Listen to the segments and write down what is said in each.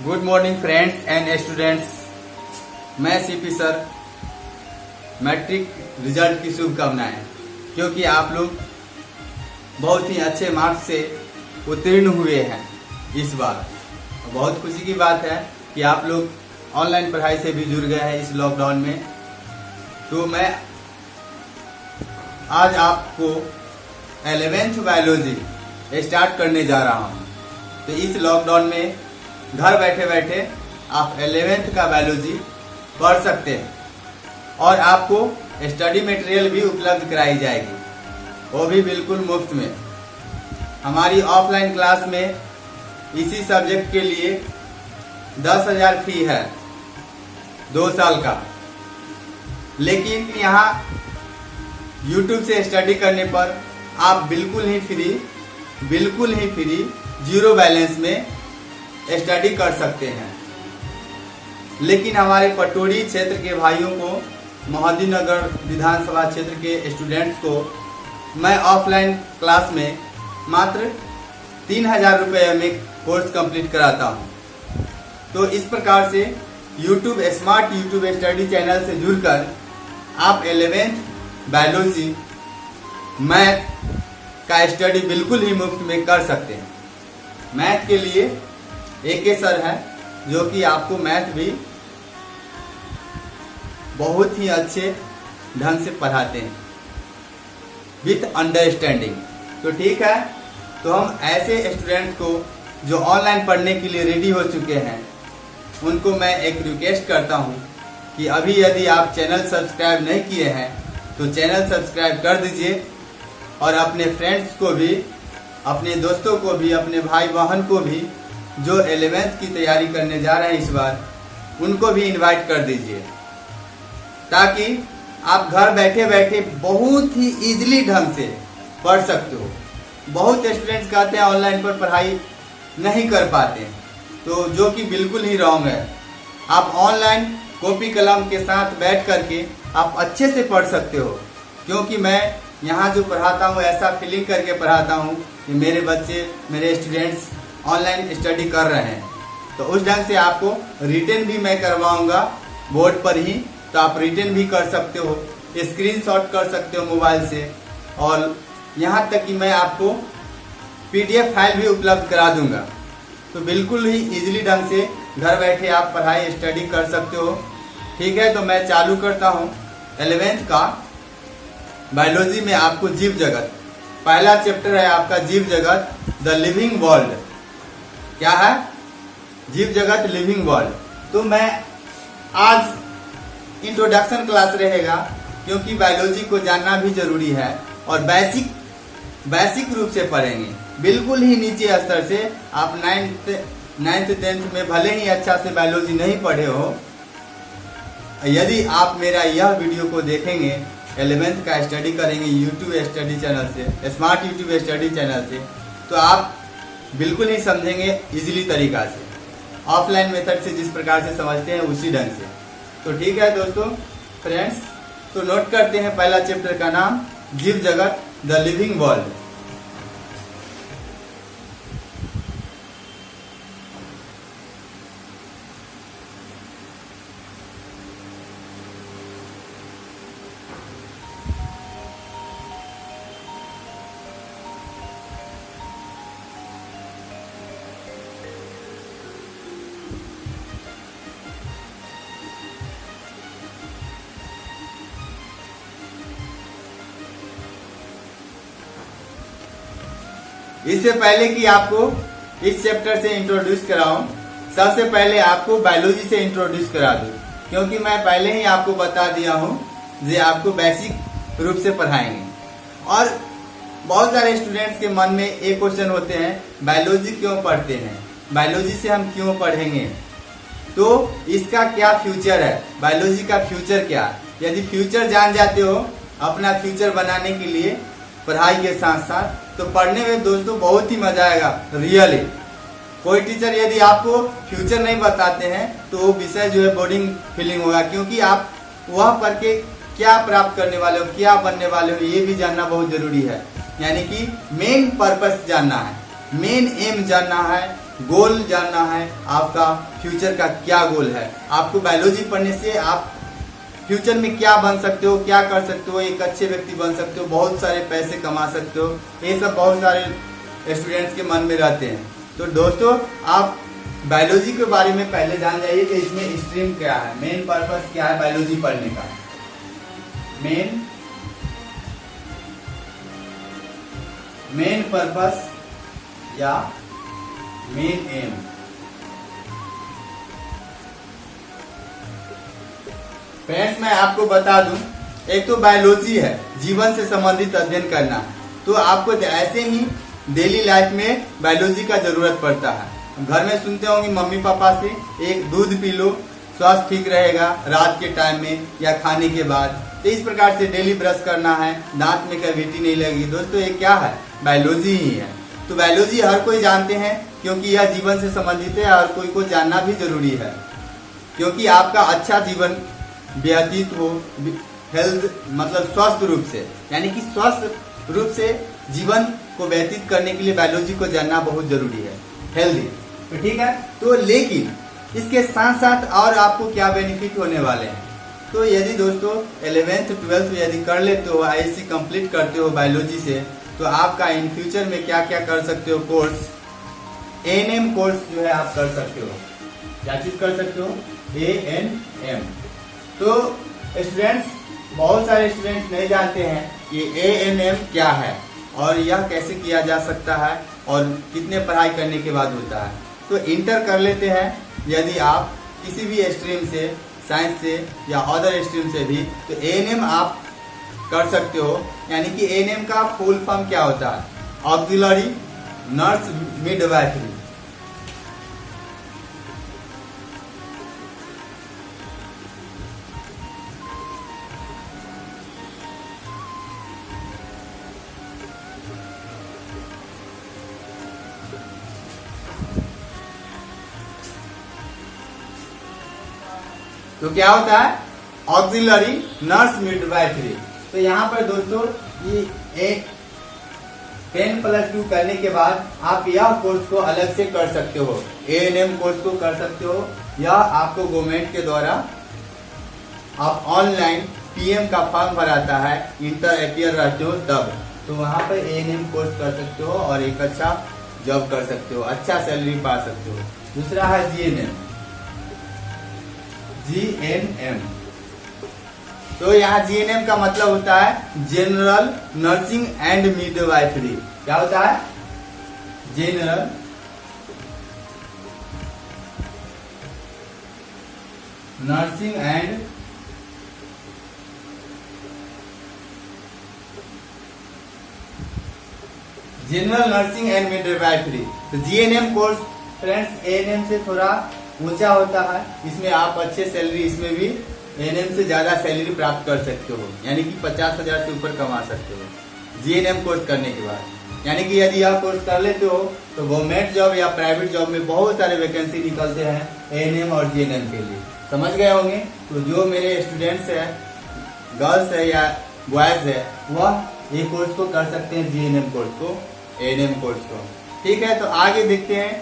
Good morning friends and students. मैं CP sir, matric result की शुभकामनाएं, क्योंकि आप लोग बहुत ही अच्छे मार्क्स से उत्तीर्ण हुए हैं इस बार। बहुत खुशी की बात है कि आप लोग ऑनलाइन पढ़ाई से भी जुड़ गए हैं इस लॉकडाउन में। तो मैं आज आपको 11th बायोलॉजी स्टार्ट करने जा रहा हूं। तो इस लॉकडाउन में घर बैठे बैठे आप 11th का बायोलॉजी पढ़ सकते हैं और आपको स्टडी मटेरियल भी उपलब्ध कराई जाएगी, वो भी बिल्कुल मुफ्त में। हमारी ऑफलाइन क्लास में इसी सब्जेक्ट के लिए 10,000 फी है 2 साल का, लेकिन यहाँ YouTube से स्टडी करने पर आप बिल्कुल ही फ्री जीरो बैलेंस में स्टडी कर सकते हैं। लेकिन हमारे पटोरी क्षेत्र के भाइयों को, मोहद्दीनगर विधानसभा क्षेत्र के स्टूडेंट्स को मैं ऑफलाइन क्लास में मात्र 3,000 रुपये में कोर्स कंप्लीट कराता हूं। तो इस प्रकार से स्मार्ट यूट्यूब स्टडी चैनल से जुड़कर आप 11th बायोलॉजी मैथ का स्टडी बिल्कुल ही मुफ्त में कर सकते हैं। मैथ के लिए एक सर है जो कि आपको मैथ भी बहुत ही अच्छे ढंग से पढ़ाते हैं विथ अंडरस्टैंडिंग। तो ठीक है, तो हम ऐसे स्टूडेंट्स को जो ऑनलाइन पढ़ने के लिए रेडी हो चुके हैं उनको मैं एक रिक्वेस्ट करता हूं कि अभी यदि आप चैनल सब्सक्राइब नहीं किए हैं तो चैनल सब्सक्राइब कर दीजिए और अपने फ्रेंड्स को भी, अपने दोस्तों को भी, अपने भाई बहन को भी जो 11th की तैयारी करने जा रहे हैं इस बार, उनको भी इनवाइट कर दीजिए, ताकि आप घर बैठे बैठे बहुत ही इजीली ढंग से पढ़ सकते हो। बहुत स्टूडेंट्स कहते हैं ऑनलाइन पर पढ़ाई नहीं कर पाते, तो जो कि बिल्कुल ही रॉन्ग है। आप ऑनलाइन कॉपी कलम के साथ बैठ करके आप अच्छे से पढ़ सकते हो, क्योंकि मैं यहाँ जो पढ़ाता हूँ ऐसा फीलिंग करके पढ़ाता हूँ कि मेरे बच्चे, मेरे स्टूडेंट्स ऑनलाइन स्टडी कर रहे हैं। तो उस ढंग से आपको रिटन भी मैं करवाऊंगा बोर्ड पर ही, तो आप रिटन भी कर सकते हो, स्क्रीनशॉट कर सकते हो मोबाइल से, और यहाँ तक कि मैं आपको PDF फाइल भी उपलब्ध करा दूंगा। तो बिल्कुल ही इजीली ढंग से घर बैठे आप पढ़ाई स्टडी कर सकते हो। ठीक है, तो मैं चालू करता हूँ 11th का बायोलॉजी में आपको जीव जगत। पहला चैप्टर है आपका जीव जगत, द लिविंग वर्ल्ड। क्या है? जीव जगत, लिविंग वर्ल्ड। तो मैं आज इंट्रोडक्शन क्लास रहेगा, क्योंकि बायोलॉजी को जानना भी जरूरी है और बेसिक रूप से पढ़ेंगे, बिल्कुल ही नीचे स्तर से। आप 9th 10th में भले ही अच्छा से बायोलॉजी नहीं पढ़े हो, यदि आप मेरा यह वीडियो को देखेंगे, 11th का स्टडी करेंगे यूट्यूब स्टडी चैनल से, स्मार्ट यूट्यूब स्टडी चैनल से, तो आप बिल्कुल ही समझेंगे इजीली तरीका से, ऑफलाइन मेथड से जिस प्रकार से समझते हैं उसी ढंग से। तो ठीक है दोस्तों, फ्रेंड्स, तो नोट करते हैं पहला चैप्टर का नाम जीव जगत, द लिविंग वर्ल्ड। इससे पहले कि आपको इस चैप्टर से इंट्रोड्यूस कराऊं, सबसे पहले आपको बायोलॉजी से इंट्रोड्यूस करा दूं, क्योंकि मैं पहले ही आपको बता दिया हूं जे आपको बेसिक रूप से पढ़ाएंगे। और बहुत सारे स्टूडेंट्स के मन में एक क्वेश्चन होते हैं, बायोलॉजी क्यों पढ़ते हैं, बायोलॉजी से हम क्यों पढ़ेंगे, तो इसका क्या फ्यूचर है, बायोलॉजी का फ्यूचर क्या है। यदि फ्यूचर जान जाते हो, अपना फ्यूचर बनाने के लिए पढ़ाई के साथ साथ, तो पढ़ने में दोस्तों बहुत ही मजा आएगा रियली। कोई टीचर यदि आपको फ्यूचर नहीं बताते हैं तो वो विषय जो है बोरिंग फीलिंग होगा, क्योंकि आप वह पढ़ के क्या प्राप्त करने वाले हो, क्या बनने वाले हो, ये भी जानना बहुत जरूरी है। यानी कि मेन पर्पस जानना है। मेन एम जानना है, गोल जानना है, आपका फ्यूचर का क्या गोल है। आपको बायोलॉजी पढ़ने से आप फ्यूचर में क्या बन सकते हो, क्या कर सकते हो, एक अच्छे व्यक्ति बन सकते हो, बहुत सारे पैसे कमा सकते हो, ये सब बहुत सारे स्टूडेंट्स के मन में रहते हैं। तो दोस्तों आप बायोलॉजी के बारे में पहले जान जाइए कि इसमें स्ट्रीम क्या है, मेन पर्पस क्या है बायोलॉजी पढ़ने का। मेन पर्पस या मेन एम। फ्रेंड्स मैं आपको बता दूं, एक तो बायोलॉजी है, जीवन से संबंधित अध्ययन करना, तो आपको ऐसे ही डेली लाइफ में बायोलॉजी का जरूरत पड़ता है। घर में सुनते होंगे मम्मी पापा से, एक दूध पी लो स्वास्थ्य ठीक रहेगा रात के टाइम में या खाने के बाद। तो इस प्रकार से डेली ब्रश करना है, दांत में कैविटी नहीं लगेगी। दोस्तों ये क्या है, बायोलॉजी ही है। तो बायोलॉजी हर कोई जानते हैं क्योंकि यह जीवन से संबंधित है और कोई को जानना भी जरूरी है, क्योंकि आपका अच्छा जीवन व्यतीत हो, हेल्थ मतलब स्वस्थ रूप से, यानी कि स्वस्थ रूप से जीवन को व्यतीत करने के लिए बायोलॉजी को जानना बहुत जरूरी है, हेल्दी। तो ठीक है, तो लेकिन इसके साथ साथ और आपको क्या बेनिफिट होने वाले हैं। तो यदि दोस्तों 11th 12th यदि कर लेते हो, आईएससी कंप्लीट करते हो बायोलॉजी से, तो आपका इन फ्यूचर में क्या क्या कर सकते हो कोर्स, एएनएम कोर्स जो है आप कर सकते हो। क्या चीज कर सकते हो, एएनएम। तो स्टूडेंट्स, बहुत सारे स्टूडेंट्स नहीं जानते हैं कि एएनएम क्या है और यह कैसे किया जा सकता है और कितने पढ़ाई करने के बाद होता है। तो इंटर कर लेते हैं यदि आप किसी भी स्ट्रीम से, साइंस से या अदर स्ट्रीम से भी, तो एएनएम आप कर सकते हो। यानी कि एएनएम का फुल फॉर्म क्या होता है, ऑक्सिलरी नर्स मिडवाइफरी। तो क्या होता है, ऑक्सिलरी नर्स मिडवाइफरी। तो यहाँ पर दोस्तों ये एक 10+2 करने के बाद आप यह कोर्स को अलग से कर सकते हो, एएनएम कोर्स को कर सकते हो, या आपको गवर्नमेंट के द्वारा आप ऑनलाइन पीएम का फॉर्म भराता है, इंटर अपियर रहते हो तब, तो वहाँ पर एएनएम कोर्स कर सकते हो और एक अच्छा जॉब कर सकते हो, अच्छा सैलरी पा सकते हो। दूसरा है जीएनएम। तो यहाँ जीएनएम का मतलब होता है जनरल नर्सिंग एंड मिडवाइफरी। क्या होता है, जनरल नर्सिंग एंड मिडवाइफरी। तो जीएनएम कोर्स फ्रेंड्स एएनएम से थोड़ा ऊंचा होता है, इसमें आप अच्छे सैलरी, इसमें भी एएनएम से ज्यादा सैलरी प्राप्त कर सकते हो, यानी कि 50,000 से ऊपर कमा सकते हो जीएनएम कोर्स करने के बाद। यानी कि यदि यह कोर्स कर लेते हो तो गवर्नमेंट जॉब या प्राइवेट जॉब में बहुत सारे वैकेंसी निकलते हैं एएनएम और जीएनएम के लिए, समझ गए होंगे। तो जो मेरे स्टूडेंट्स है, गर्ल्स है या बॉयज है, वह ये कोर्स को कर सकते हैं, जीएनएम कोर्स को, एएनएम कोर्स को। ठीक है, तो आगे देखते हैं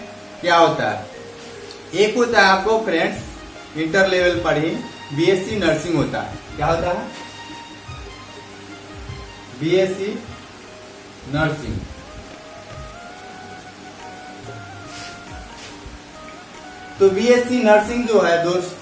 क्या होता है। एक होता है आपको फ्रेंड्स इंटर लेवल पढ़ी बीएससी नर्सिंग होता है। क्या होता है, बीएससी नर्सिंग। तो बीएससी नर्सिंग जो है दोस्त,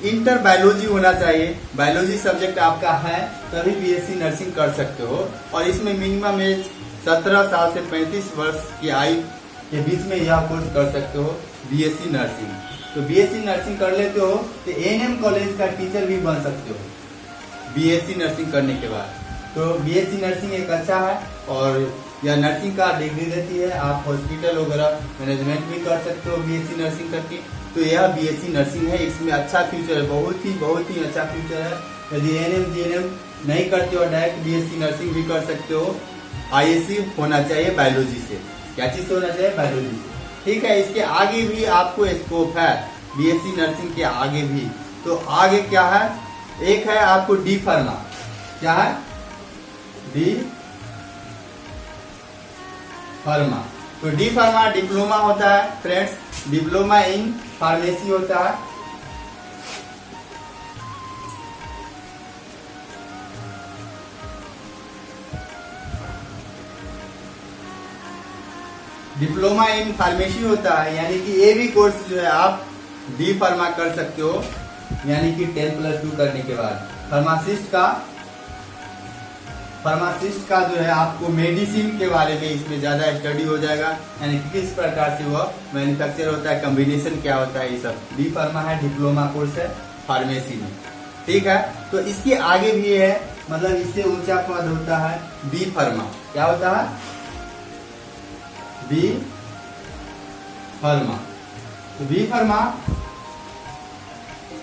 इंटर बायोलॉजी होना चाहिए, बायोलॉजी सब्जेक्ट आपका है तभी बीएससी नर्सिंग कर सकते हो। और इसमें मिनिमम एज 17 साल से 35 वर्ष की आयु के बीच में यह कोर्स कर सकते हो, बीएससी नर्सिंग। तो बीएससी नर्सिंग कर लेते हो तो एएनएम कॉलेज का टीचर भी बन सकते हो बीएससी नर्सिंग करने के बाद। तो बीएससी नर्सिंग एक अच्छा है और यह नर्सिंग का डिग्री देती है, आप हॉस्पिटल वगैरह मैनेजमेंट भी कर सकते हो बीएससी नर्सिंग करके। तो यह बीएससी नर्सिंग है, इसमें अच्छा फ्यूचर है, बहुत ही अच्छा फ्यूचर है। यदि एएनएम जीएनएम नहीं करते हो, डायरेक्ट बीएससी नर्सिंग भी कर सकते हो। आईएससी होना चाहिए बायोलॉजी से। क्या चीज से होना चाहिए, बायोलॉजी से। ठीक है, इसके आगे भी आपको स्कोप है बीएससी नर्सिंग के आगे भी। तो आगे क्या है, एक है आपको डी फार्मा। क्या है, डी फार्मा। तो डी फार्मा डिप्लोमा होता है फ्रेंड्स, डिप्लोमा इन फार्मेसी होता है। डिप्लोमा इन फार्मेसी होता है, यानी कि ये भी कोर्स जो है आप डी फार्मा कर सकते हो, यानी कि 10+2 करने के बाद। फार्मासिस्ट का जो है आपको मेडिसिन के बारे में इसमें ज्यादा स्टडी हो जाएगा, यानी कि किस प्रकार से वह मैन्युफैक्चर होता है, कॉम्बिनेशन क्या होता है, ये सब डी फार्मा है, डिप्लोमा कोर्स है फार्मेसी में। ठीक है, तो इसके आगे भी है, मतलब इससे ऊंचा पद होता है बी फार्मा। क्या होता है? B pharma. तो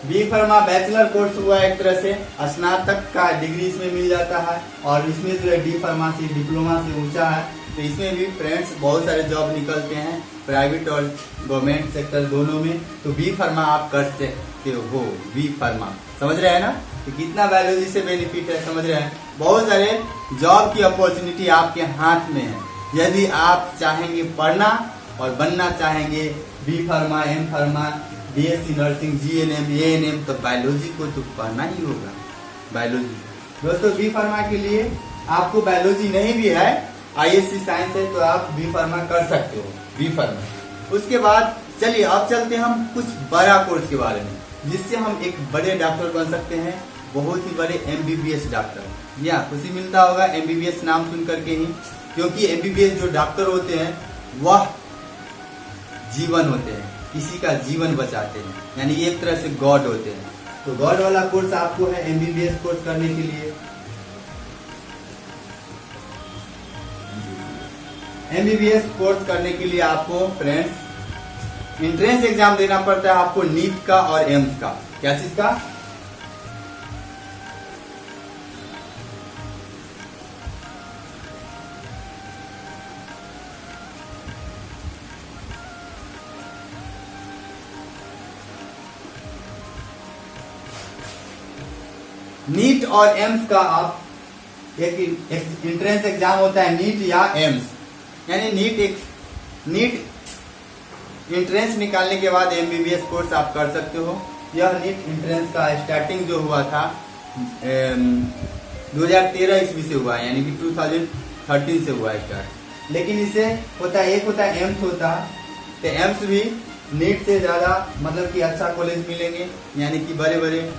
बी फार्मा बैचलर कोर्स हुआ एक तरह से, स्नातक का डिग्री इसमें मिल जाता है, और इसमें जो है डी फार्मा से डिप्लोमा से ऊंचा है। तो इसमें भी फ्रेंड्स बहुत सारे जॉब निकलते हैं, प्राइवेट और गवर्नमेंट सेक्टर दोनों में। तो बी फार्मा आप कर सकते हो, बी फार्मा। समझ रहे हैं ना तो कितना बायोलॉजी से बेनिफिट है, समझ रहे हैं। बहुत सारे जॉब की अपॉर्चुनिटी आपके हाथ में है। यदि आप चाहेंगे पढ़ना और बनना चाहेंगे B pharma, M pharma, BSc nursing, GNM, ANM, तो बायोलॉजी को तो पढ़ना ही होगा। बायोलॉजी दोस्तों, बी फार्मा के लिए आपको बायोलॉजी नहीं भी है, आईएससी साइंस है, तो आप बी फार्मा कर सकते हो, बी फार्मा। उसके बाद चलिए अब चलते हैं हम कुछ बड़ा कोर्स के बारे में, जिससे हम एक बड़े डॉक्टर बन सकते हैं, बहुत ही बड़े एमबीबीएस डॉक्टर। या खुशी मिलता होगा एमबीबीएस नाम सुन करके ही, क्योंकि एमबीबीएस जो डॉक्टर होते हैं वह जीवन होते हैं, किसी का जीवन बचाते हैं, यानी एक तरह से गॉड होते हैं। तो गॉड वाला कोर्स आपको है एमबीबीएस कोर्स करने के लिए। एमबीबीएस कोर्स करने के लिए आपको फ्रेंड्स एंट्रेंस एग्जाम देना पड़ता है, आपको नीट का और एम्स का। क्या चीज का? नीट और एम्स का आप एक एंट्रेंस एग्जाम होता है, नीट या एम्स, यानी नीट एंट्रेंस निकालने के बाद एमबीबीएस कोर्स आप कर सकते हो। यह नीट एंट्रेंस का स्टार्टिंग जो हुआ था 2013 ईस्वी से हुआ, यानी कि 2013 से हुआ स्टार्ट। लेकिन इससे होता है, एक होता है एम्स होता है, तो एम्स भी नीट से ज्यादा मतलब कि अच्छा कॉलेज मिलेंगे, यानी कि बड़े बड़े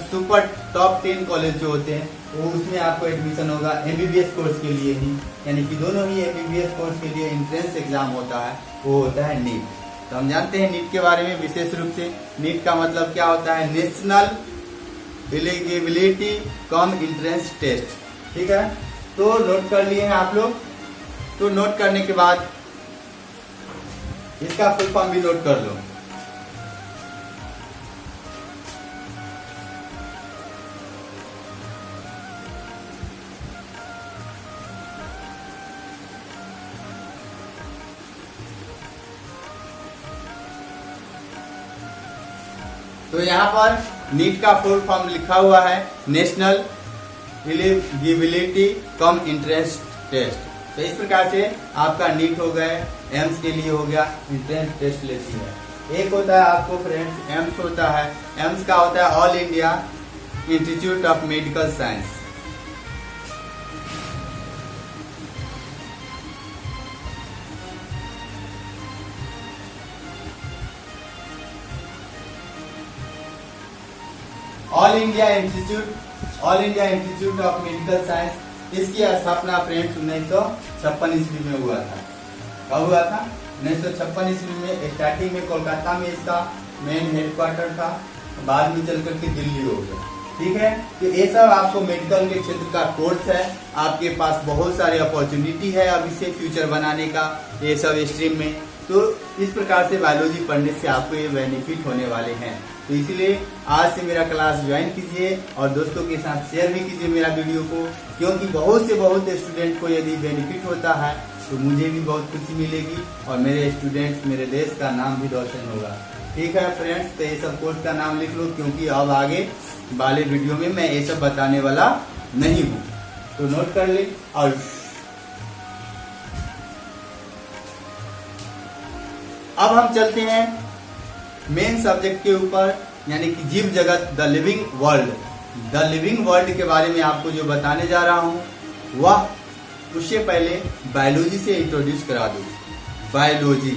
सुपर टॉप 10 कॉलेज जो होते हैं वो उसमें आपको एडमिशन होगा एमबीबीएस कोर्स के लिए ही, यानी कि दोनों ही एमबीबीएस कोर्स के लिए एंट्रेंस एग्जाम होता है, वो होता है नीट। तो हम जानते हैं नीट के बारे में विशेष रूप से। नीट का मतलब क्या होता है? National eligibility cum entrance test. ठीक है, तो नोट कर लिए हैं आप लोग। तो नोट करने के बाद इसका फुल फॉर्म भी नोट कर लो। तो यहाँ पर नीट का फुल फॉर्म लिखा हुआ है national eligibility cum entrance test. तो इस प्रकार से आपका नीट हो गए, एम्स के लिए हो गया एंट्रेंस टेस्ट लेती है। एक होता है आपको फ्रेंड्स एम्स होता है, एम्स का होता है all India institute of medical science. All India institute of medical science, इसकी स्थापना फ्रेंड्स 1956 ईस्वी में हुआ था। कब हुआ था? 1956 ईस्वी में। स्टार्टिंग में कोलकाता में इसका मेन हेडक्वार्टर था, बाद में चल करके दिल्ली हो गया। ठीक है, तो ये सब आपको मेडिकल के क्षेत्र का कोर्स है, आपके पास बहुत सारी अपॉर्चुनिटी है अब इसे फ्यूचर बनाने का, ये सब स्ट्रीम में। तो इस प्रकार से बायोलॉजी पढ़ने से आपको ये बेनिफिट होने वाले हैं। तो इसलिए आज से मेरा क्लास ज्वाइन कीजिए और दोस्तों के साथ शेयर भी कीजिए मेरा वीडियो को, क्योंकि बहुत से बहुत स्टूडेंट को यदि बेनिफिट होता है तो मुझे भी बहुत खुशी मिलेगी और मेरे स्टूडेंट्स, मेरे देश का नाम भी रोशन होगा। ठीक है फ्रेंड्स, तो ये सब कोर्स का नाम लिख लो, क्योंकि अब आगे वाले वीडियो में मैं ये सब बताने वाला नहीं हूँ। तो नोट कर ले। और अब हम चलते हैं मेन सब्जेक्ट के ऊपर, यानी कि जीव जगत, the living world. The living world के बारे में आपको जो बताने जा रहा हूं वह उससे पहले बायोलॉजी से इंट्रोड्यूस करा दूं। बायोलॉजी,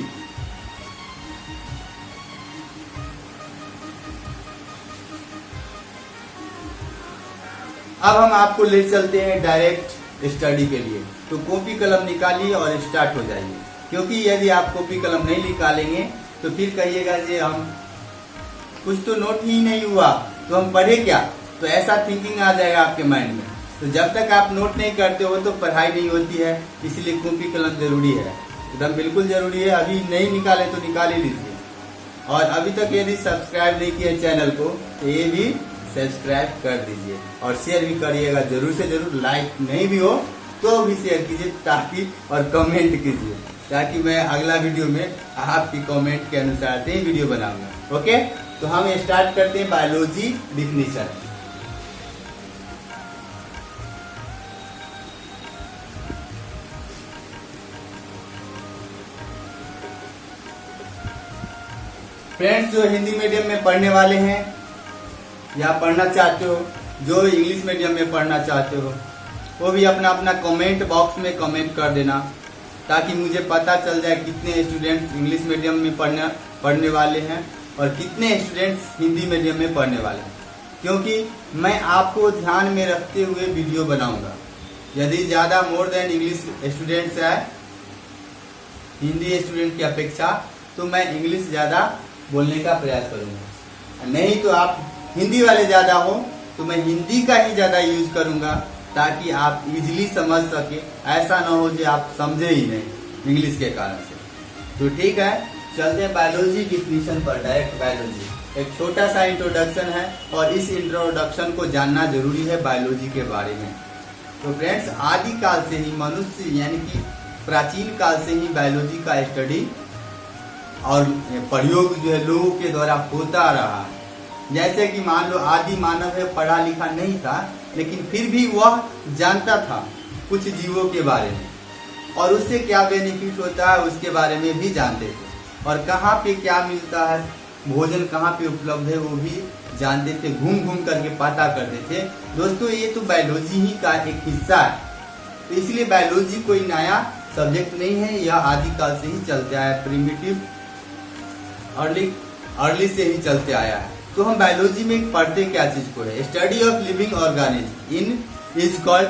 अब हम आपको ले चलते हैं डायरेक्ट स्टडी के लिए। तो कॉपी कलम निकालिए और स्टार्ट हो जाइए, क्योंकि यदि आप कॉपी कलम नहीं निकालेंगे तो फिर कहिएगा कि हम कुछ तो नोट ही नहीं हुआ तो हम पढ़े क्या, तो ऐसा थिंकिंग आ जाएगा आपके माइंड में। तो जब तक आप नोट नहीं करते हो तो पढ़ाई नहीं होती है, इसलिए कॉपी कलम जरूरी है, एकदम बिल्कुल जरूरी है। अभी नहीं निकाले तो निकाल ही लीजिए। और अभी तक यदि सब्सक्राइब नहीं किया चैनल को तो ये भी सब्सक्राइब कर दीजिए और शेयर भी करिएगा जरूर से जरूर। लाइक नहीं भी हो तो भी शेयर कीजिए ताकि, और कमेंट कीजिए ताकि मैं अगला वीडियो में आपकी कमेंट के अनुसार से ही वीडियो बनाऊंगा। ओके, तो हम स्टार्ट करते हैं बायोलॉजी डिफिनीशन। फ्रेंड्स, जो हिंदी मीडियम में पढ़ने वाले हैं या पढ़ना चाहते हो, जो इंग्लिश मीडियम में पढ़ना चाहते हो, वो भी अपना अपना कमेंट बॉक्स में कमेंट कर देना ताकि मुझे पता चल जाए कितने स्टूडेंट्स इंग्लिश मीडियम में पढ़ने वाले हैं और कितने स्टूडेंट्स हिंदी मीडियम में पढ़ने वाले हैं, क्योंकि मैं आपको ध्यान में रखते हुए वीडियो बनाऊंगा। यदि ज़्यादा मोर देन इंग्लिश स्टूडेंट्स है हिंदी स्टूडेंट की अपेक्षा, तो मैं इंग्लिश ज़्यादा बोलने का प्रयास करूंगा। नहीं तो आप हिंदी वाले ज़्यादा हो तो मैं हिंदी का ही ज़्यादा यूज करूंगा ताकि आप इजीली समझ सके। ऐसा ना हो कि आप समझे ही नहीं इंग्लिश के कारण से। तो ठीक है, चलते हैं बायोलॉजी डिफिनीशन पर। डायरेक्ट बायोलॉजी एक छोटा सा इंट्रोडक्शन है और इस इंट्रोडक्शन को जानना जरूरी है बायोलॉजी के बारे में। तो फ्रेंड्स, आदिकाल से ही मनुष्य यानी कि प्राचीन काल से ही बायोलॉजी का स्टडी और प्रयोग जो है लोगों के द्वारा होता रहा। जैसे कि मान लो आदि मानव है, पढ़ा लिखा नहीं था, लेकिन फिर भी वह जानता था कुछ जीवों के बारे में और उससे क्या बेनिफिट होता है उसके बारे में भी जानते थे, और कहाँ पे क्या मिलता है, भोजन कहाँ पे उपलब्ध है वो भी जानते थे, घूम घूम करके पता करते थे। दोस्तों, ये तो बायोलॉजी ही का एक हिस्सा है, तो इसलिए बायोलॉजी कोई नया सब्जेक्ट नहीं है, यह आदिकाल से ही चलते आया, प्रिमिटिव अर्ली से ही चलते आया है। तो हम बायोलॉजी में पढ़ते क्या चीज को है, study of living organism in is called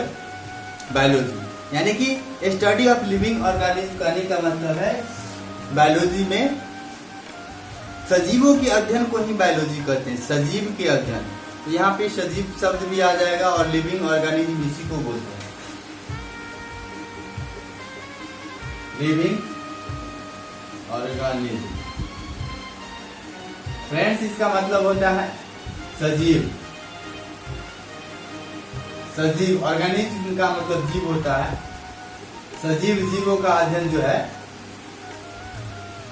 biology. यानी कि स्टडी ऑफ लिविंग ऑर्गेनिज्म कहने का मतलब है बायोलॉजी में सजीवों के अध्ययन को ही बायोलॉजी कहते हैं, सजीव के अध्ययन। तो यहाँ पे सजीव शब्द भी आ जाएगा और लिविंग ऑर्गेनिज्म इसी को बोलते हैं, लिविंग ऑर्गेनिज्म। फ्रेंड्स, इसका मतलब होता है सजीव। सजीव, ऑर्गेनिज्म का मतलब जीव होता है। सजीव जीवों का अध्ययन जो है,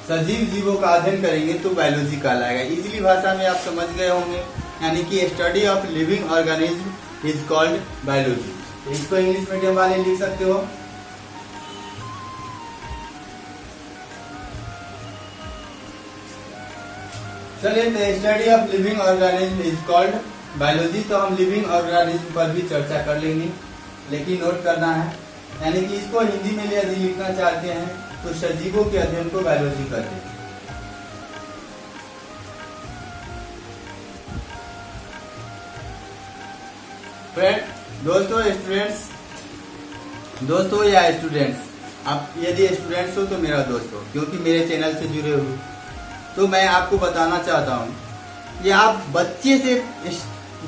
सजीव जीवों का अध्ययन करेंगे तो बायोलॉजी कहलाएगा। इजीली भाषा में आप समझ गए होंगे, यानी कि study of living organism is called biology. इसको इंग्लिश मीडियम वाले लिख सकते हो। चलिए, study of living organism is called biology. तो हम लिविंग ऑर्गेनिज्म पर भी चर्चा कर लेंगे, लेकिन नोट करना है, यानी कि इसको हिंदी में यदि लिखना चाहते हैं तो सजीवों के अध्ययन को बायोलॉजी कहते हैं। फ्रेंड, दोस्तों या स्टूडेंट्स, आप यदि स्टूडेंट्स हो तो मेरा दोस्त हो, क्योंकि मेरे चैनल से जुड़े हो। तो मैं आपको बताना चाहता हूँ कि आप बच्चे से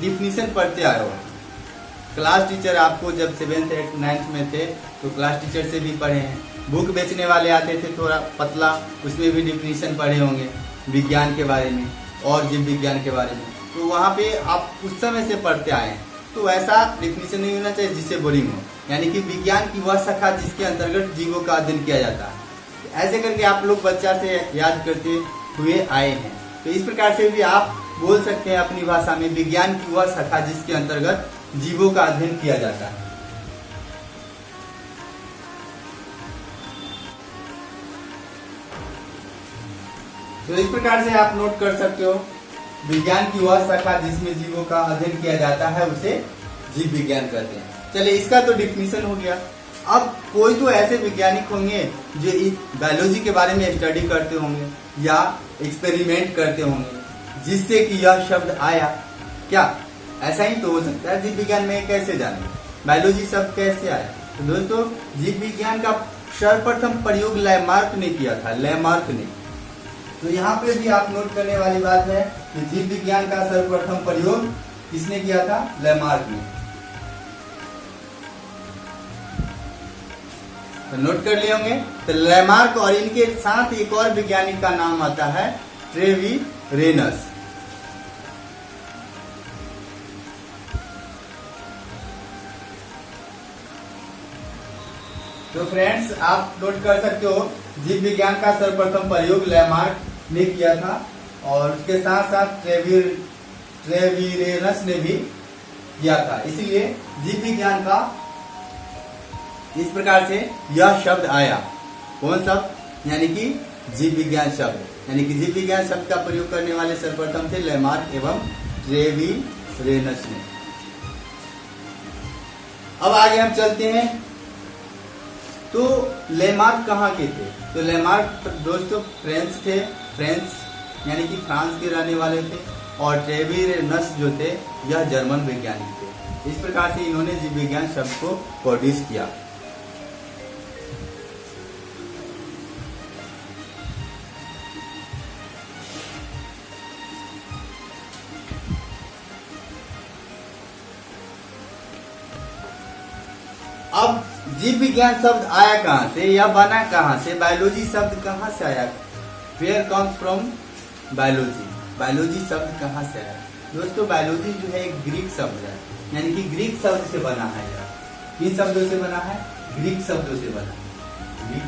डिफिनीशन पढ़ते आए हो। क्लास टीचर आपको जब 7th 8th 9th में थे तो क्लास टीचर से भी पढ़े हैं। बुक बेचने वाले आते थे थोड़ा पतला, उसमें भी डिफिनीशन पढ़े होंगे विज्ञान के बारे में और जीव विज्ञान के बारे में। तो वहाँ पे आप उस समय से पढ़ते आए हैं। तो ऐसा डिफिनीशन नहीं होना चाहिए जिससे बोरिंग हो, यानी कि विज्ञान की वह शाखा जिसके अंतर्गत जीवों का अध्ययन किया जाता है। ऐसे करके आप लोग बच्चा से याद करते हुए आए हैं। तो इस प्रकार से भी आप बोल सकते हैं अपनी भाषा में, विज्ञान की वह शाखा जिसके अंतर्गत जीवों का अध्ययन किया जाता है। तो इस प्रकार से आप नोट कर सकते हो, विज्ञान की वह शाखा जिसमें जीवों का अध्ययन किया जाता है उसे जीव विज्ञान कहते हैं। चलिए, इसका तो डिफिनीशन हो गया। अब कोई तो ऐसे वैज्ञानिक होंगे जो इस बायोलॉजी के बारे में स्टडी करते होंगे या एक्सपेरिमेंट करते होंगे जिससे कि यह शब्द आया। क्या ऐसा ही तो हो सकता है? जीव विज्ञान में कैसे जाने बायोलॉजी शब्द कैसे आया? तो दोस्तों, जीव विज्ञान का सर्वप्रथम प्रयोग लैमार्क ने किया था, लैमार्क ने। तो यहाँ पे भी आप नोट करने वाली बात है कि जीव विज्ञान का सर्वप्रथम प्रयोग किसने किया था? लैमार्क ने। तो नोट कर लिए होंगे। तो लैमार्क और इनके साथ एक और वैज्ञानिक का नाम आता है ट्रेवीरेनस। तो फ्रेंड्स, आप नोट कर सकते हो, जीव विज्ञान का सर्वप्रथम प्रयोग लैमार्क ने किया था और उसके साथ साथ ट्रेवीरेनस ने भी किया था। इसीलिए जीव विज्ञान का इस प्रकार से यह शब्द आया। कौन शब्द? यानी कि जीव विज्ञान शब्द। यानी कि जीव विज्ञान शब्द का प्रयोग करने वाले सर्वप्रथम थे लैमार्क एवं ट्रेवीरेनस ने। अब आगे हम चलते हैं। तो लैमार्क कहाँ के थे? तो लैमार्क दोस्तों फ्रेंच थे, फ्रेंच यानी कि फ्रांस के रहने वाले थे, और ट्रेवीरेनस जो थे यह जर्मन वैज्ञानिक थे। इस प्रकार से इन्होंने जीव विज्ञान शब्द को प्रोड्यूस किया। अब जीव विज्ञान शब्द आया कहाँ से या बना कहाँ से? बायोलॉजी शब्द कहाँ से आया? Where comes from biology? Biology शब्द कहाँ से आया? दोस्तों, बायोलॉजी जो है एक ग्रीक शब्द है, यानी कि ग्रीक शब्द से बना है। यार, किन शब्दों से बना है? ग्रीक शब्दों से बना है। ग्रीक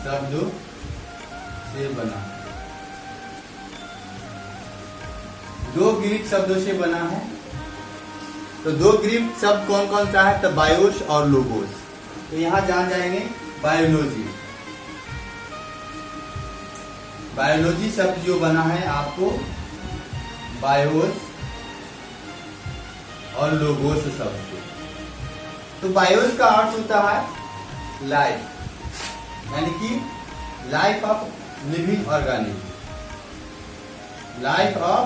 शब्दों से बना है। दो ग्रीक शब्दों से बना है। तो दो ग्रीक शब्द कौन कौन सा है? तो बायोस और लोगोस। तो यहां जान जाएंगे बायोलॉजी। बायोलॉजी शब्द जो बना है आपको बायोस और लोगोस शब्द से। तो बायोस का अर्थ होता है लाइफ, यानी कि life of living organism. Life of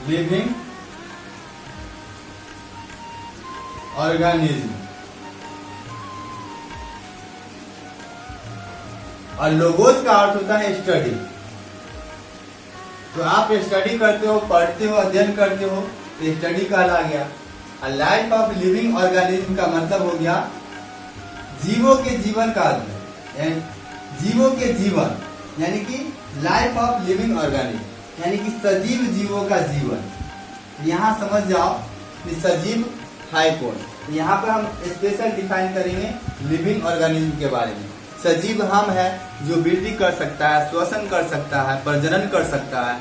living organism. और लोगोस का अर्थ होता है स्टडी। तो आप स्टडी करते हो, पढ़ते हो, अध्ययन करते हो, तो स्टडी कहला गया। और लाइफ ऑफ लिविंग ऑर्गेनिज्म का मतलब हो गया जीवों के जीवन का अध्ययन। जीवों के जीवन यानी कि लाइफ ऑफ लिविंग ऑर्गेनिज्म, यानी कि सजीव जीवों का जीवन। यहाँ समझ जाओ कि सजीव है कौन। यहाँ पर हम स्पेशल डिफाइन करेंगे लिविंग ऑर्गेनिज्म के बारे में। सजीव हम है जो वृद्धि कर सकता है, श्वसन कर सकता है, प्रजनन कर सकता है,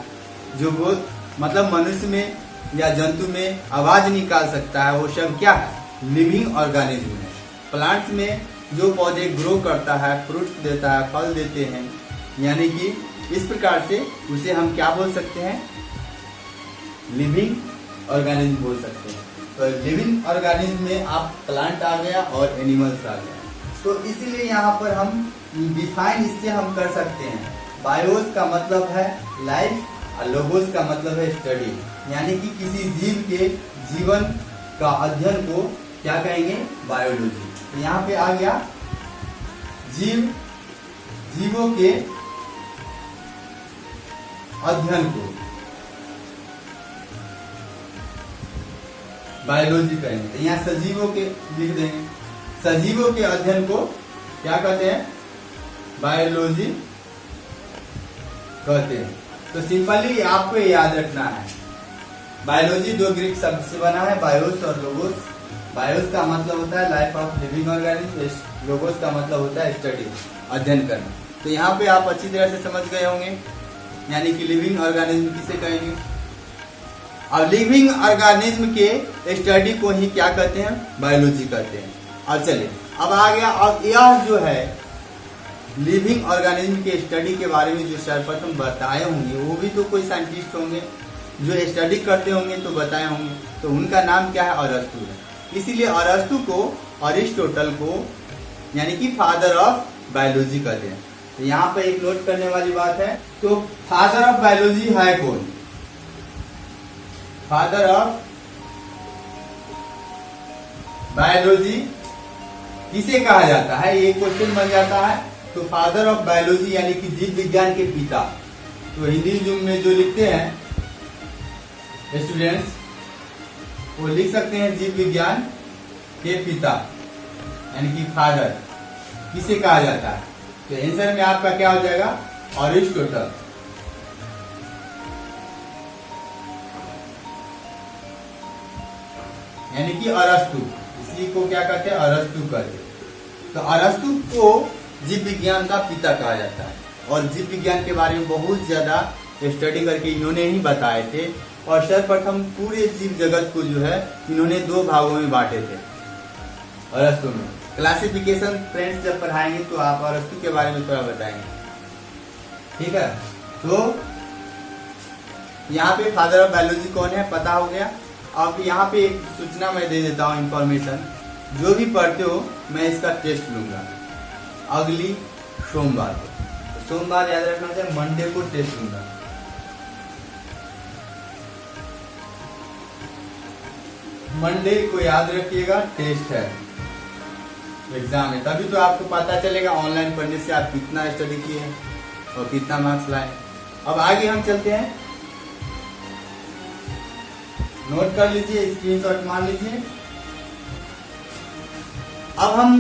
जो बहुत मतलब मनुष्य में या जंतु में आवाज निकाल सकता है, वो सब क्या है? लिविंग ऑर्गेनिज्म है। प्लांट्स में जो पौधे ग्रो करता है, फ्रूट्स देता है, फल देते हैं, यानी कि इस प्रकार से उसे हम क्या बोल सकते हैं? लिविंग ऑर्गेनिज्म बोल सकते हैं। तो लिविंग ऑर्गेनिज्म में आप प्लांट आ गया और एनिमल्स आ गया। तो इसीलिए यहाँ पर हम डिफाइन इससे हम कर सकते हैं। बायोस का मतलब है लाइफ और लोगोस का मतलब है स्टडी, यानी कि किसी जीव के जीवन का अध्ययन को क्या कहेंगे? बायोलॉजी। तो यहाँ पे आ गया जीवों के अध्ययन को बायोलॉजी कहेंगे। तो यहाँ सजीवों के लिख देंगे। सजीवों के अध्ययन को क्या कहते हैं? बायोलॉजी कहते हैं। तो सिंपली आपको याद रखना है, बायोलॉजी दो ग्रीक शब्द से बना है, बायोस और लोगोस। बायोस का मतलब होता है life of living organism, logos का मतलब होता है स्टडी, अध्ययन करना। तो यहाँ पे आप अच्छी तरह से समझ गए होंगे, यानी कि लिविंग ऑर्गेनिज्म किसे कहेंगे? और लिविंग ऑर्गेनिज्म के स्टडी को ही क्या कहते हैं? बायोलॉजी कहते हैं। अब चलिए, अब आ गया, अब यह जो है लिविंग ऑर्गेनिज्म के स्टडी के बारे में जो सर्वप्रथम बताए होंगे, वो भी तो कोई साइंटिस्ट होंगे जो स्टडी करते होंगे तो बताए होंगे, तो उनका नाम क्या है? अरस्तु है। इसीलिए अरस्तु को अरिस्टोटल को यानी कि फादर ऑफ बायोलॉजी कहते हैं। तो यहाँ पे एक नोट करने वाली बात है, तो फादर ऑफ बायोलॉजी है कौन? फादर ऑफ बायोलॉजी किसे कहा जाता है? ये क्वेश्चन बन जाता है। तो फादर ऑफ बायोलॉजी यानी कि जीव विज्ञान के पिता, तो हिंदी में जो लिखते हैं स्टूडेंट्स, वो लिख सकते हैं जीव विज्ञान के पिता यानी कि फादर किसे कहा जाता है? तो आंसर में आपका क्या हो जाएगा? अरिस्टोटल। यानी कि अरस्तु, इसी को क्या कहते हैं? अरस्तु कहते हैं। तो अरस्तु को जीव विज्ञान का पिता कहा जाता है, और जीव विज्ञान के बारे में बहुत ज्यादा स्टडी करके इन्होंने ही बताए थे, और सर्वप्रथम पूरे जीव जगत को जो है इन्होंने 2 भागों में बांटे थे अरस्तु में। क्लासिफिकेशन फ्रेंड्स जब पढ़ाएंगे तो आप अरस्तु के बारे में थोड़ा बताएंगे, ठीक है? तो यहाँ पे फादर ऑफ बायोलॉजी कौन है पता हो गया। अब यहाँ पे एक सूचना मैं दे देता हूँ, इंफॉर्मेशन, जो भी पढ़ते हो मैं इसका टेस्ट लूंगा अगली सोमवार को। सोमवार याद रखना चाहिए, मंडे को टेस्ट लूंगा। मंडे को याद रखिएगा, टेस्ट है, एग्जाम है, तभी तो आपको पता चलेगा ऑनलाइन पढ़ने से आप कितना स्टडी किए हैं और कितना मार्क्स लाए। अब आगे हम चलते हैं, नोट कर लीजिए, स्क्रीनशॉट मार लीजिए। अब हम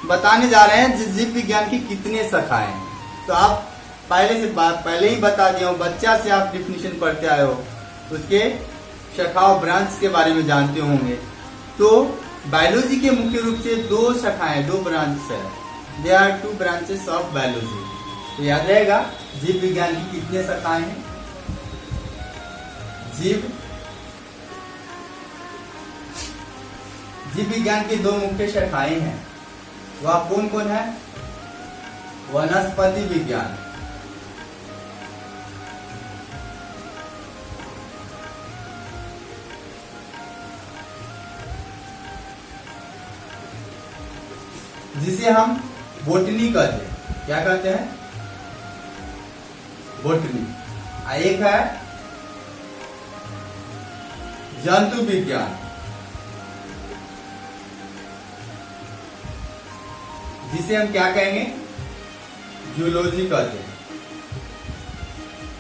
बताने जा रहे हैं जीव विज्ञान की कितने शाखाएं हैं। तो आप पहले ही बता दिया हूं, बच्चा से आप डिफिनीशन पढ़ते आए हो, उसके शाखाओं ब्रांच के बारे में जानते होंगे। तो बायोलॉजी के मुख्य रूप से 2 शाखाएं, 2 ब्रांच है, they are 2 branches of biology. तो याद रहेगा जीव विज्ञान की कितने शाखाएं हैं? जीव विज्ञान की 2 मुख्य शाखाएं हैं, वह कौन कौन है? वनस्पति विज्ञान, जिसे हम बोटनी कहते हैं। क्या कहते हैं? बोटनी। एक है जंतु विज्ञान, जिसे हम क्या कहेंगे? जूलॉजी कहते हैं।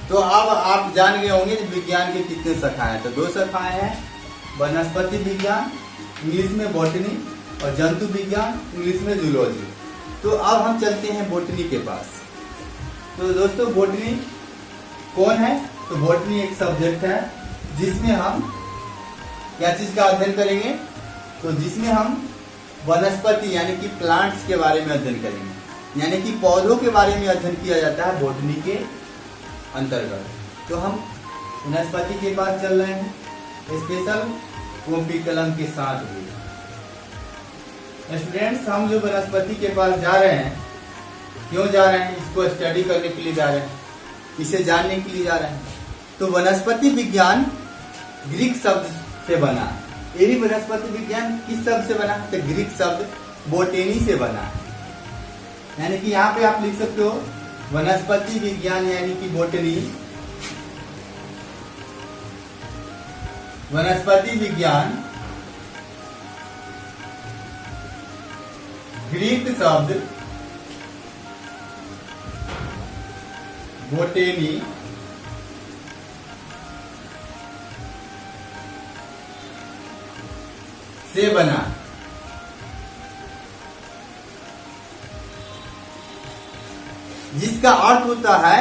तो अब आप जान गए होंगे विज्ञान के कितने शाखाएं हैं। तो 2 शाखाएं हैं, वनस्पति विज्ञान इंग्लिश में बॉटनी और जंतु विज्ञान इंग्लिश में जूलॉजी। तो अब हम चलते हैं बोटनी के पास। तो दोस्तों बोटनी कौन है? तो बोटनी एक सब्जेक्ट है जिसमें हम क्या चीज का अध्ययन करेंगे? तो जिसमें हम वनस्पति यानी कि प्लांट्स के बारे में अध्ययन करेंगे, यानी कि पौधों के बारे में अध्ययन किया जाता है बोटनी के अंतर्गत। तो हम वनस्पति के पास चल रहे हैं, स्पेशल कॉपी कलम के साथ भी। स्टूडेंट्स हम जो वनस्पति के पास जा रहे हैं, क्यों जा रहे हैं? इसको स्टडी करने के लिए जा रहे हैं, इसे जानने के लिए जा रहे हैं। तो वनस्पति विज्ञान ग्रीक शब्द से बना है। ये भी वनस्पति विज्ञान किस शब्द से बना है? तो ग्रीक शब्द बोटेनी से बना है। यानी कि यहाँ पे आप लिख सकते हो वनस्पति विज्ञान यानी कि बोटनी, वनस्पति विज्ञान ग्रीक शब्द बोटेनी से बना। जिसका अर्थ होता है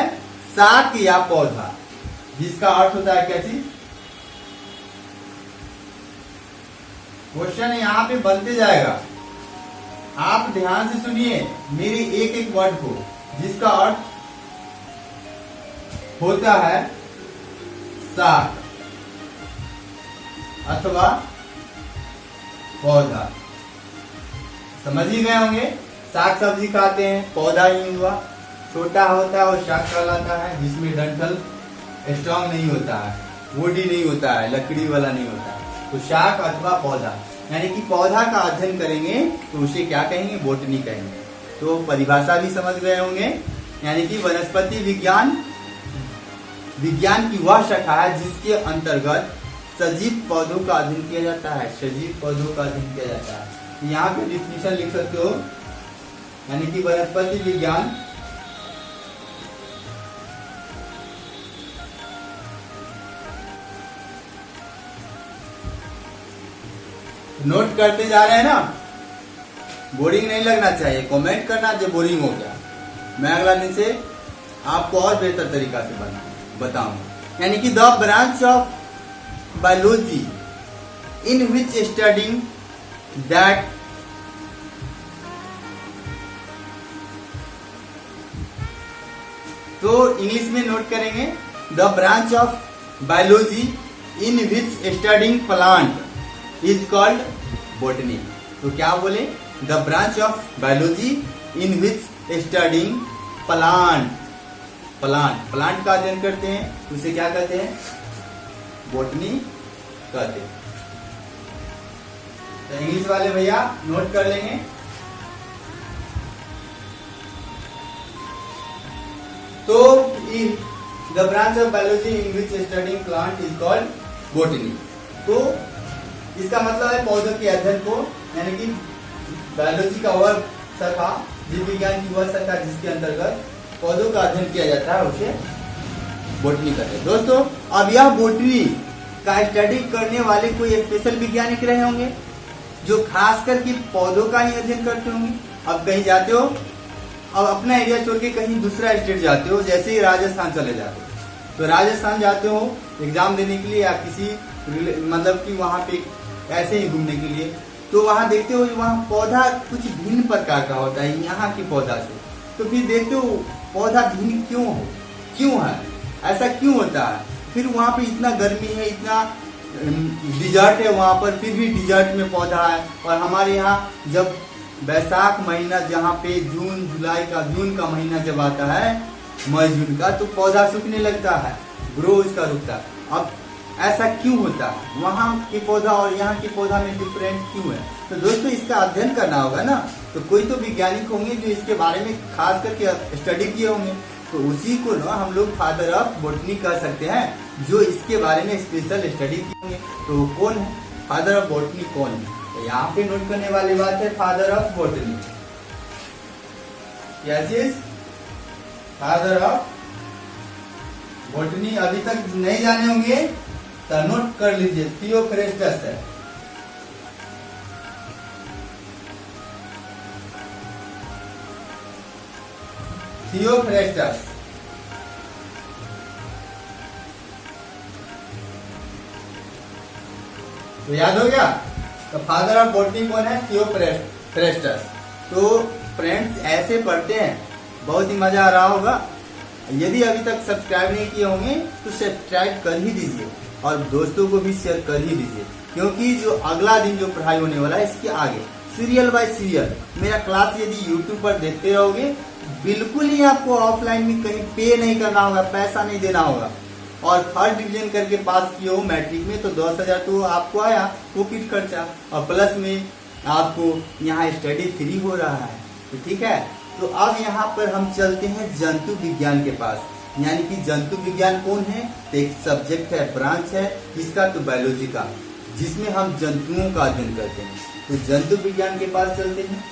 शाक या पौधा। जिसका अर्थ होता है क्या चीज? क्वेश्चन यहां पे बनते जाएगा, आप ध्यान से सुनिए मेरे एक एक वर्ड को। जिसका अर्थ होता है शाक अथवा पौधा। समझ ही गए होंगे। साग सब्जी खाते हैं, पौधा ही हुआ, छोटा होता है और शाक कहलाता है, जिसमें डंठल स्ट्रॉन्ग नहीं होता है, वुडी नहीं होता है, लकड़ी वाला नहीं होता है। तो शाक अथवा पौधा, यानी कि पौधा का अध्ययन करेंगे तो उसे क्या कहेंगे? बोटनी कहेंगे। तो परिभाषा भी समझ गए होंगे, यानी कि वनस्पति विज्ञान विज्ञान की वह शाखा है जिसके अंतर्गत सजीव पौधों का अध्ययन किया जाता है। सजीव पौधों का अध्ययन किया जाता है। यहाँ पे डिफिनेशन लिख सकते हो, यानी कि वनस्पति विज्ञान नोट करते जा रहे हैं ना, बोरिंग नहीं लगना चाहिए। कमेंट करना जो बोरिंग हो गया, मैं अगला दिन से आपको और बेहतर तरीका से बताऊंगा। यानी कि the branch of biology in which studying that तो इंग्लिश में नोट करेंगे, the branch of biology in which studying plant is called botany. तो क्या बोले? The branch of biology in which studying plant. Plant का अध्ययन करते हैं, उसे क्या कहते हैं? बोटनी कहते हैं। तो इंग्लिश वाले भैया नोट कर लेंगे। तो the branch of biology in which studying plant is called botany. तो इसका मतलब है पौधों के अध्ययन को, यानी कि बायोलॉजी का वह शाखा, जीव विज्ञान की वह शाखा जिसके अंतर्गत पौधों का अध्ययन किया जाता है, उसे बोटनी कहते हैं। दोस्तों, अब यह बोटनी का स्टडी करने वाले कोई स्पेशल वैज्ञानिक रहे होंगे जो खास करके पौधों का ही अध्ययन करते होंगे। अब कहीं जाते हो, अब अपना एरिया छोड़ के कहीं दूसरा स्टेट जाते हो, जैसे ही राजस्थान चले जाते हो, तो राजस्थान जाते हो एग्जाम देने के लिए या किसी मतलब कि वहां पे ऐसे ही घूमने के लिए, तो वहां देखते हो वहां पौधा कुछ भिन्न प्रकार का होता है यहाँ के पौधा से। तो फिर देखते हो पौधा भिन्न क्यों है, ऐसा क्यों होता है? फिर वहां पे इतना गर्मी है, इतना डिजर्ट है वहां पर, फिर भी डिजर्ट में पौधा है। और हमारे यहाँ जब बैसाख महीना, जहाँ पे जून का महीना जब आता है, मई जून का, तो पौधा सूखने लगता है, ग्रो उसका रुकता है। अब ऐसा क्यों होता है? वहाँ के पौधा और यहाँ के पौधा में डिफरेंट क्यों है? तो दोस्तों, इसका अध्ययन करना होगा ना, तो कोई तो वैज्ञानिक होंगे जो इसके बारे में खास करके स्टडी किए होंगे, तो उसी को ना हम लोग फादर ऑफ बोटनी कह सकते हैं, जो इसके बारे में स्पेशल स्टडी किए होंगे। तो कौन है फादर ऑफ बोटनी? कौन है? तो यहाँ पे नोट करने वाली बात है, फादर ऑफ बोटनी। क्या चीज? फादर ऑफ बोटनी अभी तक नहीं जाने होंगे तो नोट कर लीजिए, थियोफ्रेस्टस है। थियोफ्रेस्टस तो याद हो गया। तो फादर ऑफ बोटनी कौन है? थियोफ्रेस्टस। तो फ्रेंड्स, ऐसे पढ़ते हैं, बहुत ही मजा आ रहा होगा। यदि अभी तक सब्सक्राइब नहीं किए होंगे तो सब्सक्राइब कर ही दीजिए और दोस्तों को भी शेयर कर ही दीजिए, क्योंकि जो अगला दिन जो पढ़ाई होने वाला है, इसके आगे सीरियल बाय सीरियल मेरा क्लास यदि यूट्यूब पर देखते रहोगे, बिल्कुल ही आपको ऑफलाइन में कहीं पे नहीं करना होगा, पैसा नहीं देना होगा। और फर्स्ट डिवीजन करके पास किए हो मैट्रिक में तो 10,000 तो आपको आया पॉकेट खर्चा, और प्लस में आपको यहाँ स्टडी फ्री हो रहा है। तो ठीक है, तो अब यहाँ पर हम चलते हैं जंतु विज्ञान के पास। यानी कि जंतु विज्ञान कौन है? तो एक सब्जेक्ट है, ब्रांच है किसका? तो बायोलॉजी का, जिसमें हम जंतुओं का अध्ययन करते हैं। तो जंतु विज्ञान के पास चलते हैं।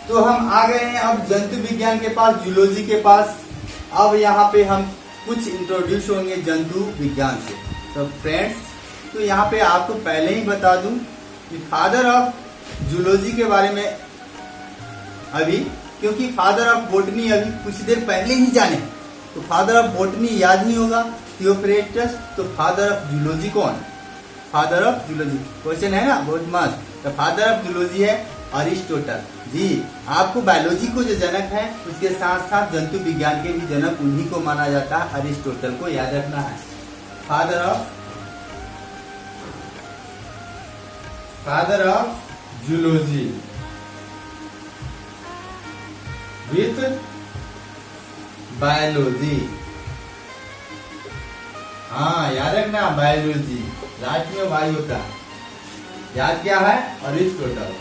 तो हम आ गए हैं अब जंतु विज्ञान के पास, जूलॉजी के पास। अब यहाँ पे हम कुछ इंट्रोड्यूस होंगे जंतु विज्ञान से। तो फ्रेंड्स, तो यहाँ पे आपको पहले ही बता दूं कि फादर ऑफ जूलॉजी के बारे में अभी, क्योंकि फादर ऑफ बोटनी अभी कुछ देर पहले ही जाने, तो फादर ऑफ बोटनी याद नहीं होगा, थियोफ्रेस्टस। तो फादर ऑफ जूलॉजी कौन? फादर ऑफ जूलॉजी क्वेश्चन है ना, बहुत मस्त। द फादर ऑफ जूलॉजी है अरिस्टोटल। जी, आपको बायोलॉजी को जो जनक है उसके साथ साथ जंतु विज्ञान के भी जनक उन्हीं को माना जाता है, अरिस्टोटल को याद रखना है। Father of zoology with biology. हाँ याद रखना, बायोलॉजी लास्ट में वाई होता है, याद क्या है, अरिस्टोटल।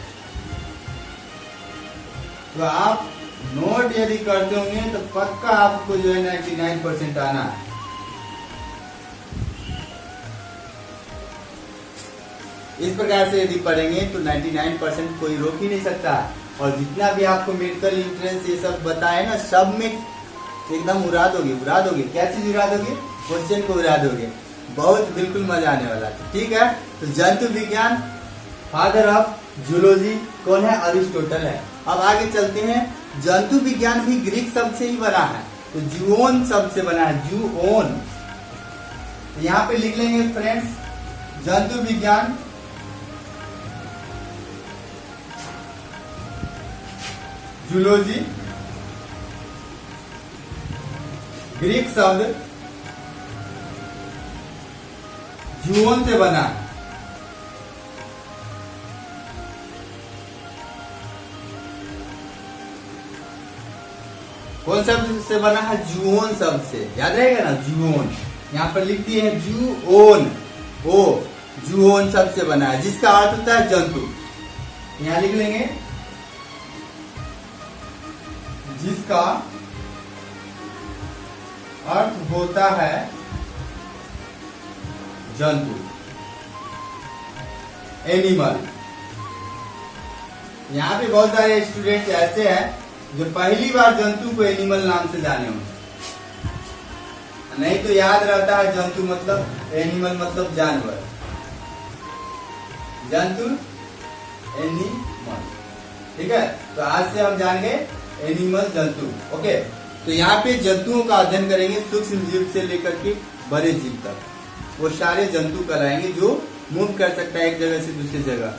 तो आप नोट यदि करते होंगे तो पक्का आपको जो है 99% आना है। इस प्रकार से यदि पढ़ेंगे तो 99% कोई रोक ही नहीं सकता। और जितना भी आपको मेडिकल एंट्रेंस ये सब बताए ना, सब में एकदम उड़ा दोगे। क्या चीज उड़ा दोगे? क्वेश्चन को उड़ा दोगे। बहुत बिल्कुल मजा आने वाला है। ठीक है, तो जंतु विज्ञान फादर ऑफ जूलॉजी कौन है? अरिस्टोटल है। अब आगे चलते हैं। जंतु विज्ञान भी ग्रीक शब्द से ही बना है, तो जूओन शब्द से बना है, जूओन। तो यहाँ पे लिख लेंगे फ्रेंड्स, जंतु विज्ञान जूलॉजी ग्रीक शब्द जूओन से बना है। कौन शब्द से बना है? जूओन शब्द से, याद रहेगा ना, जूओन। यहाँ पर लिख दिए हैं जूओन, ओ जूओन शब्द से बना है, जिसका अर्थ होता है जंतु। यहाँ लिख लेंगे जिसका अर्थ होता है जंतु, एनिमल। यहाँ पे बहुत सारे स्टूडेंट ऐसे हैं जो पहली बार जंतु को एनिमल नाम से जाने होंगे, नहीं तो याद रहता है जंतु मतलब, एनिमल मतलब जानवर, जंतु एनिमल। ठीक है, तो आज से हम जान गए एनिमल, जंतु। ओके, तो यहाँ पे जंतुओं का अध्ययन करेंगे, सूक्ष्म जीव से लेकर के बड़े जीव तक। वो सारे जंतु कराएंगे जो मूव कर सकता है एक जगह से दूसरी जगह,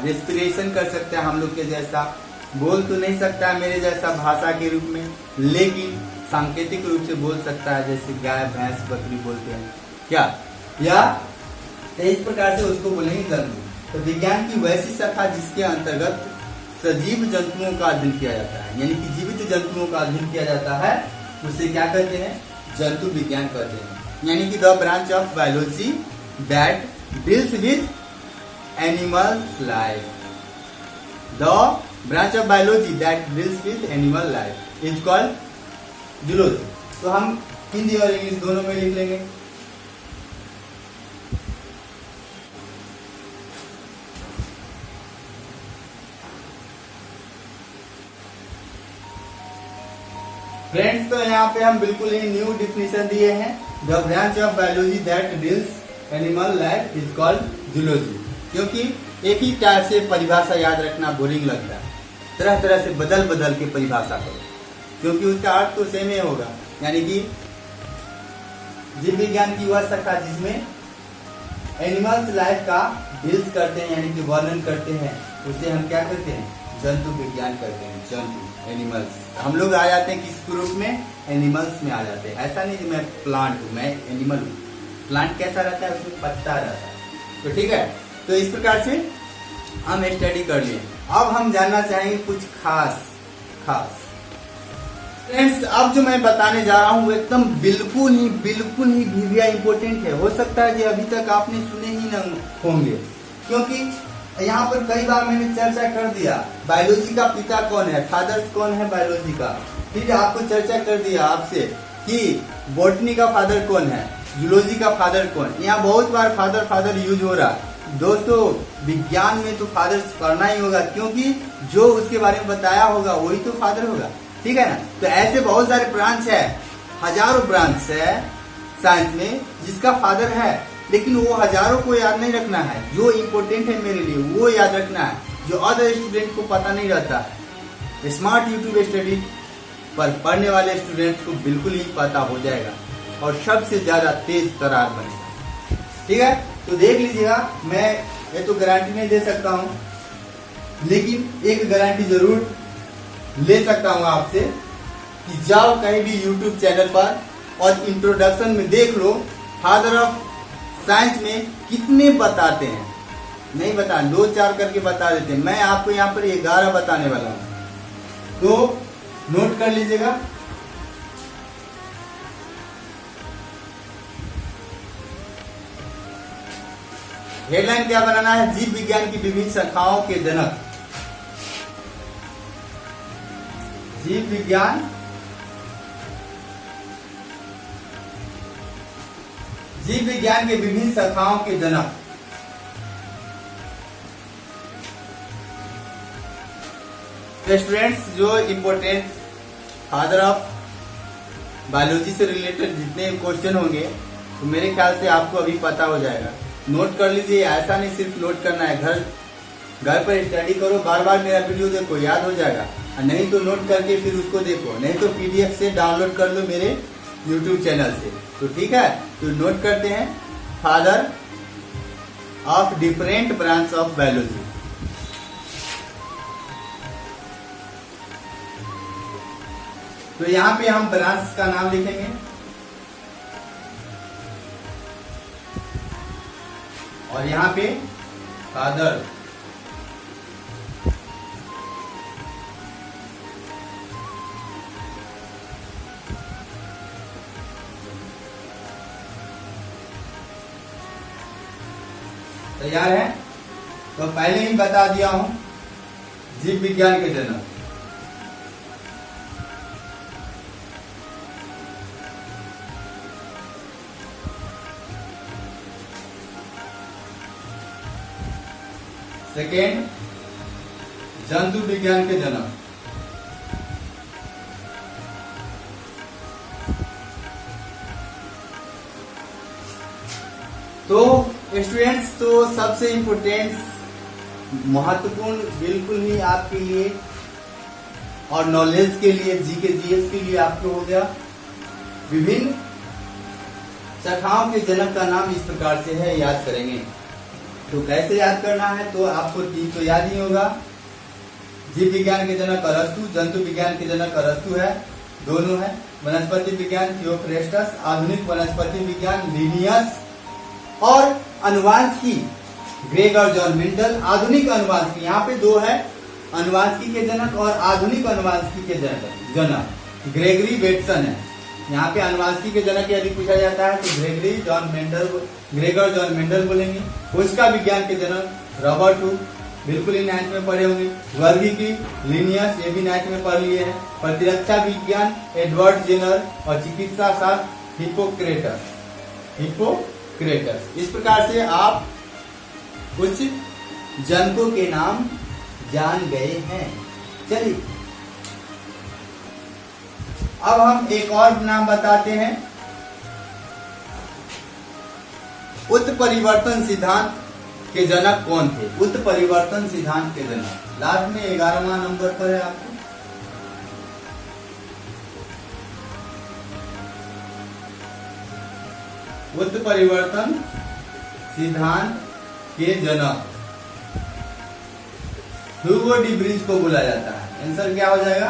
रेस्पिरेशन कर सकता है हम लोग के जैसा, बोल तो नहीं सकता है मेरे जैसा भाषा के रूप में, लेकिन सांकेतिक रूप से बोल सकता है, जैसे गाय भैंस बकरी बोलते हैं क्या, या तो इस प्रकार से उसको बोलेंगे जंतु। तो विज्ञान की वैसी शाखा जिसके अंतर्गत सजीव जंतुओं का अध्ययन किया जाता है, यानी कि जीवित जंतुओं का अध्ययन किया जाता है, उसे क्या कहते हैं? जंतु विज्ञान कहते हैं। यानी कि the branch of biology that deals with animals life, the branch of biology that deals with animal life is called zoology. तो हम हिंदी और इंग्लिश दोनों में लिख लेंगे। फ्रेंड्स, तो यहाँ पे हम बिल्कुल ही न्यू डिफिनेशन दिए हैं, the branch of biology that deals animal life is called zoology. क्योंकि एक ही टाइप से परिभाषा याद रखना बोरिंग लगता है, तरह तरह से बदल बदल के परिभाषा करो, क्योंकि उसका अर्थ तो सेम ही होगा। यानी कि जीव विज्ञान की वह शाखा जिसमें एनिमल्स लाइफ का डील्स करते हैं, यानी कि वर्णन करते हैं, उसे हम क्या करते हैं? जंतु विज्ञान करते हैं। जंतु, एनिमल्स। हम लोग आ जाते हैं किस ग्रुप में? एनिमल्स में आ जाते हैं। ऐसा नहीं कि मैं प्लांट हूँ, मैं एनिमल हूँ। प्लांट कैसा रहता है? उसमें पत्ता रहता है। तो ठीक है, तो इस प्रकार से हम स्टडी कर लिए। अब हम जानना चाहेंगे कुछ खास फ्रेंड्स। अब जो मैं बताने जा रहा हूँ वो एकदम बिल्कुल ही भीविया इंपॉर्टेंट है। हो सकता है कि अभी तक आपने सुने ही न होंगे, क्योंकि यहाँ पर कई बार मैंने चर्चा कर दिया बायोलॉजी का पिता कौन है, फादर कौन है बायोलॉजी का। फिर आपको चर्चा कर दिया आपसे कि बॉटनी का फादर कौन है, जूलॉजी का फादर कौन। यहाँ बहुत बार फादर यूज हो रहा है। दोस्तों, विज्ञान में तो फादर पढ़ना ही होगा, क्योंकि जो उसके बारे में बताया होगा वही तो फादर होगा। ठीक है ना? तो ऐसे बहुत सारे ब्रांच है, हजारों ब्रांच है साइंस में जिसका फादर है, लेकिन वो हजारों को याद नहीं रखना है। जो इम्पोर्टेंट है मेरे लिए वो याद रखना है, जो अदर स्टूडेंट को पता नहीं रहता है। स्मार्ट यूट्यूब स्टडी पर पढ़ने वाले स्टूडेंट्स को बिल्कुल ही पता हो जाएगा और सबसे ज्यादा तेज तरार बनेगा। ठीक है, तो देख लीजिएगा, मैं ये तो गारंटी नहीं दे सकता हूँ, लेकिन एक गारंटी जरूर ले सकता हूँ आपसे कि जाओ कहीं भी YouTube चैनल पर और इंट्रोडक्शन में देख लो फादर ऑफ साइंस में कितने बताते हैं। नहीं बता, 2-4 करके बता देते हैं। मैं आपको यहाँ पर 11 बताने वाला हूँ, तो नोट कर लीजिएगा। हेडलाइन क्या बनाना है? जीव विज्ञान की विभिन्न शाखाओं के जनक। जीव विज्ञान के विभिन्न शाखाओं के जनक। स्टूडेंट्स, जो इम्पोर्टेंट फादर ऑफ बायोलॉजी से रिलेटेड जितने क्वेश्चन होंगे तो मेरे ख्याल से आपको अभी पता हो जाएगा। नोट कर लीजिए, ऐसा नहीं सिर्फ नोट करना है, घर पर स्टडी करो, बार बार मेरा वीडियो देखो, याद हो जाएगा। नहीं तो नोट करके फिर उसको देखो, नहीं तो PDF से डाउनलोड कर लो मेरे YouTube चैनल से। तो ठीक है, तो नोट करते हैं father of different branch of biology. तो यहाँ पे हम ब्रांच का नाम लिखेंगे और यहाँ पे फादर तैयार है। तो पहले ही बता दिया हूं जीव विज्ञान के जनक। सेकेंड, जंतु विज्ञान के जनक। तो स्टूडेंट्स, तो सबसे इम्पोर्टेंट महत्वपूर्ण बिल्कुल ही आपके लिए और नॉलेज के लिए, जीके जीएस के लिए आपको हो गया। विभिन्न शाखाओं के जनक का नाम इस प्रकार से है, याद करेंगे। तो कैसे याद करना है? तो आपको 3 तो याद ही होगा। जीव विज्ञान के जनक अरस्तु, जंतु विज्ञान के जनक अरस्तु है, दोनों है। वनस्पति विज्ञान थियोफ्रेस्टस, आधुनिक वनस्पति विज्ञान लिनियस, और अनुवांशिकी ग्रेगर जॉन मेंडल। आधुनिक अनुवांशिकी, यहाँ पे 2 है, अनुवांशिकी के जनक और आधुनिक अनुवांशिकी के जनक ग्रेगरी बेटसन है। यहाँ पे अनुवांशिकी के जनक यदि पूछा जाता है तो ग्रेगर जॉन मेंडल बोलेंगे। कोशिका विज्ञान के जनक रॉबर्ट हुक, बिल्कुल ही 9th में पढ़े होंगे। वर्गीकी लिनियस, ये भी 9th में पढ़ लिए हैं। प्रतिरक्षा विज्ञान एडवर्ड जेनर, और चिकित्सा शास्त्र हिप्पोक्रेटस। इस प्रकार से आप कुछ जनकों के नाम जान गए हैं। चलिए अब हम एक और नाम बताते हैं। उत्परिवर्तन सिद्धांत के जनक कौन थे? उत्परिवर्तन सिद्धांत के जनक लास्ट में 11वां नंबर पर है आपको। उत्परिवर्तन सिद्धांत के जनक ह्यूगो डी ब्रिज को बोला जाता है। आंसर क्या हो जाएगा?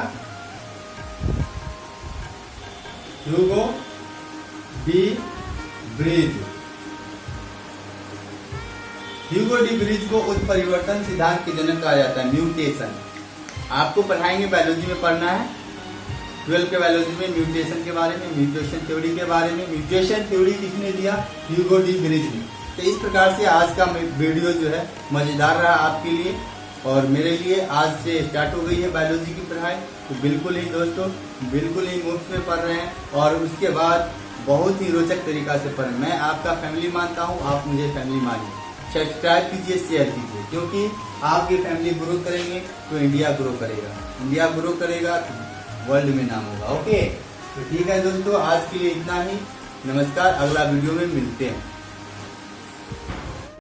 Hugo de bridge. Hugo de bridge को उत्परिवर्तन सिद्धांत के जनक कहा जाता है। म्यूटेशन आपको पढ़ाएंगे, बायोलॉजी में पढ़ना है। 12 के बायोलॉजी में म्यूटेशन के बारे में, म्यूटेशन थ्योरी के बारे में। म्यूटेशन थ्योरी किसने दिया? ह्यूगो डी ब्रिज ने। तो इस प्रकार से आज का वीडियो जो है मजेदार रहा आपके लिए और मेरे लिए। आज से स्टार्ट हो गई है बायोलॉजी की पढ़ाई, तो बिल्कुल ही दोस्तों बिल्कुल ही मुफ्त में पढ़ रहे हैं और उसके बाद बहुत ही रोचक तरीका से पढ़ें। मैं आपका फैमिली मानता हूँ, आप मुझे फैमिली मानिए। सब्सक्राइब कीजिए, शेयर कीजिए, क्योंकि आपकी फैमिली ग्रो करेंगे तो इंडिया ग्रो करेगा, इंडिया ग्रो करेगा तो वर्ल्ड में नाम होगा। ओके, तो ठीक है दोस्तों, आज के लिए इतना ही। नमस्कार, अगला वीडियो में मिलते हैं।